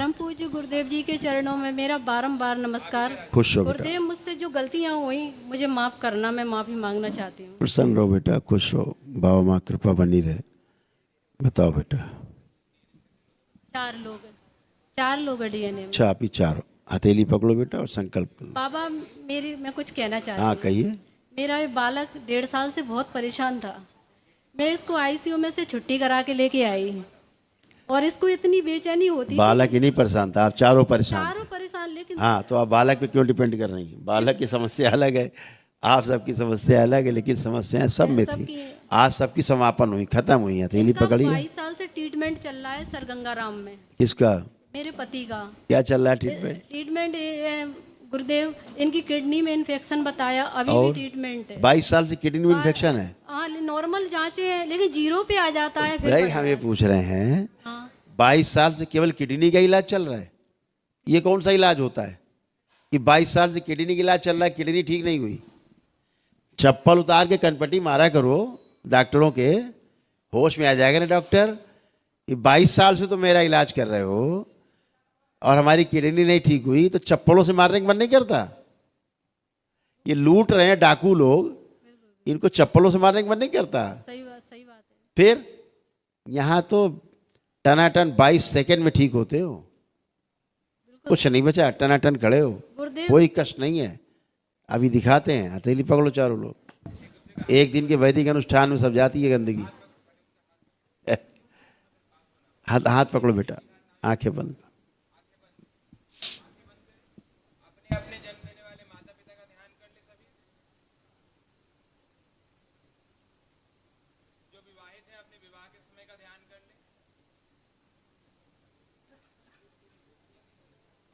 परम पूज्य गुरुदेव जी के चरणों में मेरा बारंबार नमस्कार। खुश रहो बेटा, गुरुदेव, मुझसे जो गलतियां हुई मुझे माफ करना, मैं माफी मांगना चाहती हूँ। प्रसन्न रहो बेटा, खुश रहो, बाबा माँ कृपा बनी रहे। बताओ बेटा। चार लोग डीएनए में। अच्छा, आप ही चारों हथेली पकड़ो बेटा और संकल्प कर लो। बाबा, मैं कुछ कहना चाहती हाँ हूँ। कहिए। मेरा ये बालक 1.5 साल से बहुत परेशान था। मैं इसको आईसीयू में से छुट्टी करा के लेके आई और इसको इतनी बेचैनी होती थी बालक कि ही नहीं परेशान था, आप चारों परेशान चारों थे। परेशान, लेकिन हाँ, तो आप बालक पे क्यों डिपेंड कर रही हैं? बालक की समस्या अलग है, आप सबकी समस्या अलग है, लेकिन समस्याएं सब में थी। सबकी आज सबकी समापन हुई, खत्म हुई। हथेली इनका पकड़िए। 22 साल से ट्रीटमेंट चल रहा है सर गंगाराम में, किसका? मेरे पति का। क्या चल रहा है ट्रीटमेंट? ट्रीटमेंट गुरुदेव, इनकी किडनी में इन्फेक्शन बताया, अभी भी और ट्रीटमेंट है। 22 साल से किडनी में इन्फेक्शन है? हाँ, नॉर्मल जांचें हैं लेकिन 0 पे आ जाता है फिर भाई बढ़ता हम है। ये पूछ रहे हैं, हाँ, 22 साल से केवल किडनी का इलाज चल रहा है? ये कौन सा इलाज होता है कि 22 साल से किडनी का इलाज चल रहा है, किडनी ठीक नहीं हुई? चप्पल उतार के कनपट्टी मारा करो डॉक्टरों के, होश में आ जाएगा ना डॉक्टर। कि 22 साल से तो मेरा इलाज कर रहे हो और हमारी किडनी नहीं ठीक हुई, तो चप्पलों से मारने का मन नहीं करता? ये लूट रहे हैं डाकू लोग, इनको चप्पलों से मारने का मन नहीं करता? सही बात है। फिर यहाँ तो टनाटन 22 सेकंड में ठीक होते हो, कुछ नहीं बचा, टनाटन खड़े हो, गुरुदेव, कोई कष्ट नहीं है। अभी दिखाते हैं, हथेली पकड़ो चारों लोग। एक दिन के वैदिक अनुष्ठान में सब जाती है गंदगी। हाथ हाथ पकड़ो बेटा, आंखें बंद। अपने जन्म देने वाले माता पिता का ध्यान कर ले सभी। जो विवाहित हैं अपने विवाह के समय का ध्यान कर ले।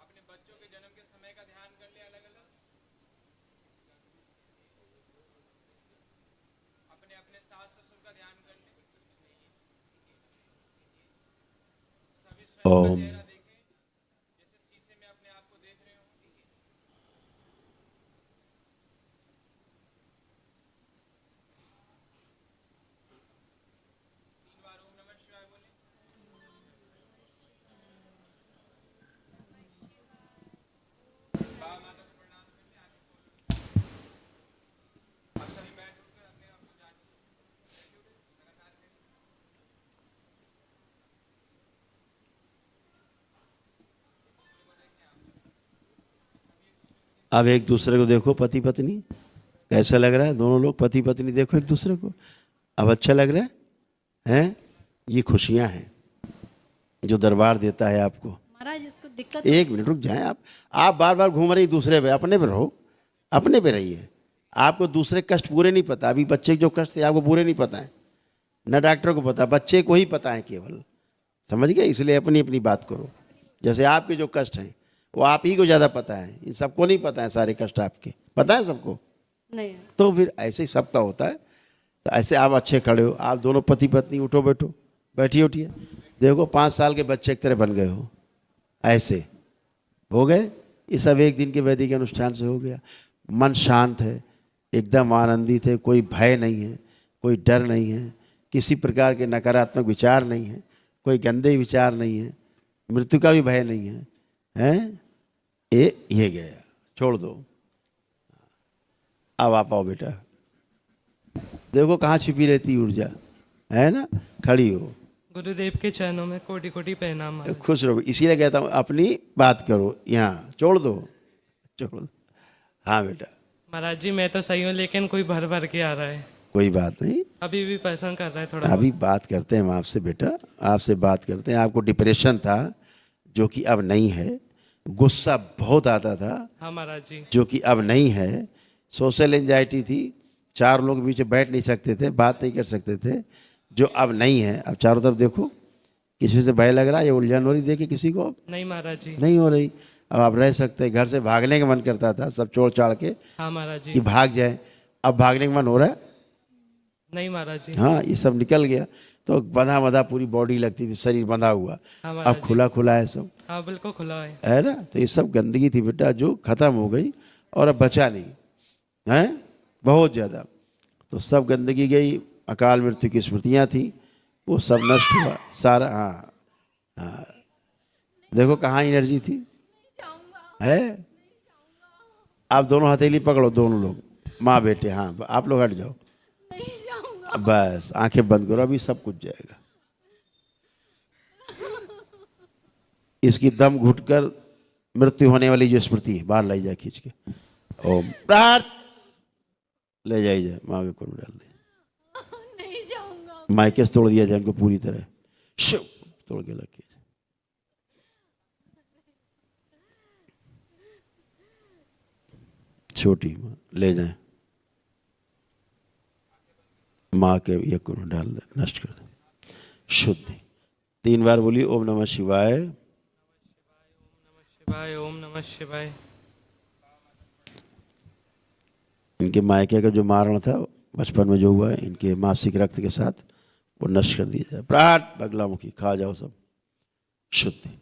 अपने बच्चों के जन्म के समय का ध्यान कर ले अलग अलग। अपने अपने सास ससुर का ध्यान कर ले। सभी स्वयं का ओम चेहरा देखें जैसे शीशे में अपने आप को देख रहे हो। तीन बार ओम नमः शिवाय बोले। बाबा माता को प्रणाम कर ले, आगे खोलो। अब सभी बैठ उठकर अपने आप को जांचिए। बैठे उठे लगातार करिए। अब एक दूसरे को देखो, पति पत्नी कैसा लग रहा है? दोनों लोग पति पत्नी देखो एक दूसरे को। अब अच्छा लग रहा है हैं? ये खुशियां हैं जो दरबार देता है आपको। महाराज इसको दिक्कत एक मिनट रुक जाएं आप बार बार घूम रही दूसरे पे, अपने पे रहो, अपने पे रहिए। आपको दूसरे कष्ट पूरे नहीं पता। अभी बच्चे के जो कष्ट थे आपको पूरे नहीं पता है, न डॉक्टर को पता, बच्चे को ही पता है केवल। समझ गए? इसलिए अपनी अपनी बात करो। जैसे आपके जो कष्ट हैं वो आप ही को ज़्यादा पता है, इन सबको नहीं पता है। सारे कष्ट आपके पता है सबको, नहीं। तो फिर ऐसे ही सबका होता है। तो ऐसे आप अच्छे खड़े हो, आप दोनों पति पत्नी, उठो बैठो, बैठिए उठिए। देखो 5 साल के बच्चे एक तरह बन गए हो, ऐसे हो गए। ये सब एक दिन के वैदिक अनुष्ठान से हो गया। मन शांत है, एकदम आनंदित है, कोई भय नहीं है, कोई डर नहीं है, किसी प्रकार के नकारात्मक विचार नहीं है, कोई गंदे विचार नहीं है, मृत्यु का भी भय नहीं है। हैं? ये गया, छोड़ दो। अब आप आओ बेटा, देखो कहाँ छिपी रहती ऊर्जा है ना। खड़ी हो, गुरुदेव के चरणों में कोटि कोटि प्रणाम। खुश रहो। इसीलिए कहता हूँ अपनी बात करो, यहाँ छोड़ दो, छोड़ दो। हाँ बेटा। महाराज जी मैं तो सही हूँ लेकिन कोई भर भर के आ रहा है, कोई बात नहीं, अभी भी परेशान कर रहा है थोड़ा अभी बात करते हैं हम आपसे बेटा, आपसे बात करते हैं। आपको डिप्रेशन था जो कि अब नहीं है, गुस्सा बहुत आता था हाँ महाराज जी। जो कि अब नहीं है, सोशल एंजाइटी थी, 4 लोग बीच में बैठ नहीं सकते थे, बात नहीं कर सकते थे, जो अब नहीं है। अब चारों तरफ देखो, किसी से भय लग रहा है, ये उलझन हो रही देखे किसी को? नहीं महाराज जी। नहीं हो रही। अब आप रह सकते हैं। घर से भागने का मन करता था सब छोड़ छाड़ के हाँ महाराज कि जी। भाग जाए, अब भागने का मन हो रहा है? नहीं महाराज जी। हाँ, ये सब निकल गया। तो बंधा बंधा पूरी बॉडी लगती थी, शरीर बंधा हुआ, हाँ महाराज अब खुला खुला है सब, हाँ बिल्कुल खुला है। है ना। तो ये सब गंदगी थी बेटा जो खत्म हो गई और अब बचा नहीं है बहुत ज़्यादा। तो सब गंदगी गई, अकाल मृत्यु की स्मृतियाँ थी, वो सब नष्ट हुआ सारा। हाँ हाँ, देखो कहाँ एनर्जी थी है। आप दोनों हथेली पकड़ो, दोनों लोग, माँ बेटे। हाँ, आप लोग हट जाओ, बस आंखें बंद करो, अभी सब कुछ जाएगा। इसकी दम घुटकर मृत्यु होने वाली जो स्मृति है बाहर लाई जाए खींच के। ओम प्रार्थ ले जाए माँ के कोन में डाल दे। नहीं जाऊंगा। माइकेस तोड़ दिया जाए उनको पूरी तरह, शिव तोड़ के लग। छोटी माँ ले जाए, माँ के ये को डाल दे, नष्ट कर दे, शुद्धि। 3 बार बोलिए ओम नमः शिवाय। शिवाय ओम नमः शिवाय। इनके मायके का जो मारण था बचपन में जो हुआ है, इनके मासिक रक्त के साथ वो नष्ट कर दिया जाए। प्रार्थ बगलामुखी खा जाओ सब, शुद्धि।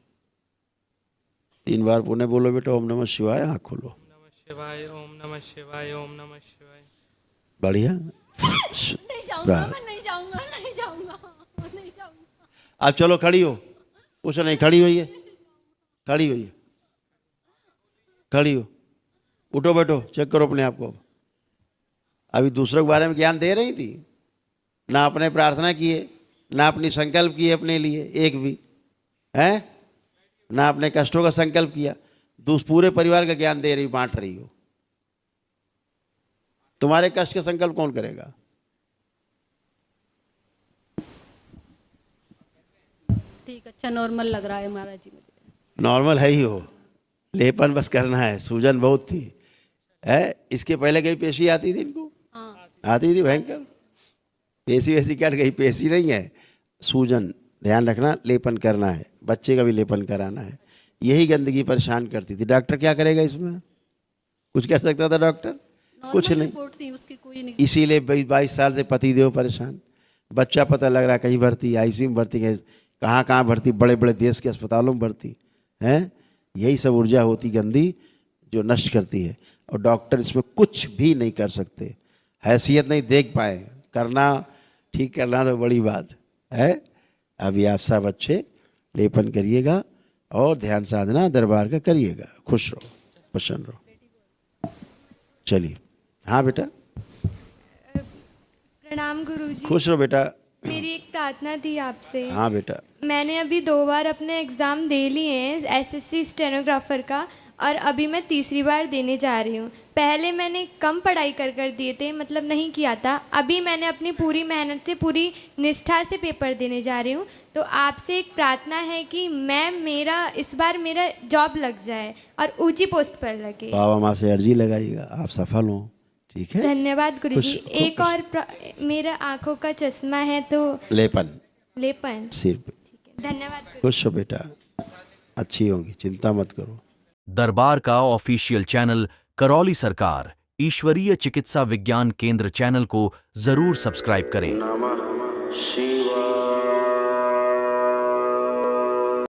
3 बार पुण्य बोलो बेटा ओम नमः शिवाय। आँख खोलो। शिवाय ओम नमः शिवाय ओम नमः शिवाय। बढ़िया। नहीं जाऊंगा, मैं नहीं जाऊंगा, नहीं जाऊंगा, नहीं जाऊंगा। अब चलो खड़ी हो, कुछ नहीं, खड़ी होइए, खड़ी होइए, खड़ी हो, उठो बैठो, चेक करो अपने आप को। अभी दूसरों के बारे में ज्ञान दे रही थी ना, अपने प्रार्थना किए ना, अपनी संकल्प किए अपने लिए एक भी है ना, अपने कष्टों का संकल्प किया। पूरे परिवार का ज्ञान दे रही, बांट रही हो। तुम्हारे कष्ट का संकल्प कौन करेगा? ठीक, अच्छा नॉर्मल लग रहा है महाराज जी मुझे। नॉर्मल है ही हो, लेपन बस करना है। सूजन बहुत थी है। इसके पहले कहीं पेशी आती थी इनको? हाँ। आती थी भयंकर। पेशी वैसी कट गई, पेशी नहीं है, सूजन। ध्यान रखना, लेपन करना है, बच्चे का भी लेपन कराना है। यही गंदगी परेशान करती थी। डॉक्टर क्या करेगा इसमें? कुछ कर सकता था डॉक्टर? कुछ नहीं। रिपोर्ट थी उसकी, कोई नहीं। इसीलिए 22 साल से पतिदेव परेशान। बच्चा पता लग रहा कहीं भर्ती, आईसीयू में भर्ती, कहाँ कहाँ भर्ती, बड़े बड़े देश के अस्पतालों में भर्ती हैं। यही सब ऊर्जा होती गंदी जो नष्ट करती है, और डॉक्टर इसमें कुछ भी नहीं कर सकते। हैसियत नहीं देख पाए, करना ठीक करना तो बड़ी बात है। अभी आप सब अच्छे लेपन करिएगा और ध्यान साधना दरबार का करिएगा। खुश रहो, प्रसन्न रहो। चलिए। हाँ बेटा, प्रणाम गुरुजी। खुश रहो बेटा। मेरी एक प्रार्थना थी आपसे। हाँ बेटा। मैंने अभी 2 बार अपने एग्ज़ाम दे लिए हैं एसएससी स्टेनोग्राफर का, और अभी मैं तीसरी बार देने जा रही हूँ। पहले मैंने कम पढ़ाई कर दिए थे, मतलब नहीं किया था। अभी मैंने अपनी पूरी मेहनत से, पूरी निष्ठा से पेपर देने जा रही हूँ। तो आपसे एक प्रार्थना है कि इस बार मेरा जॉब लग जाए और ऊंची पोस्ट पर लगे। बाबा माँ से अर्जी लगाइएगा, आप सफल हो। ठीक है, धन्यवाद गुरुजी। खुश- एक और मेरा आँखों का चश्मा है, तो लेपन सिर पे। धन्यवाद गुरुजी। खुश हो बेटा, अच्छी होंगी, चिंता मत करो। दरबार का ऑफिशियल चैनल करौली सरकार ईश्वरीय चिकित्सा विज्ञान केंद्र चैनल को जरूर सब्सक्राइब करें। नमः शिवाय।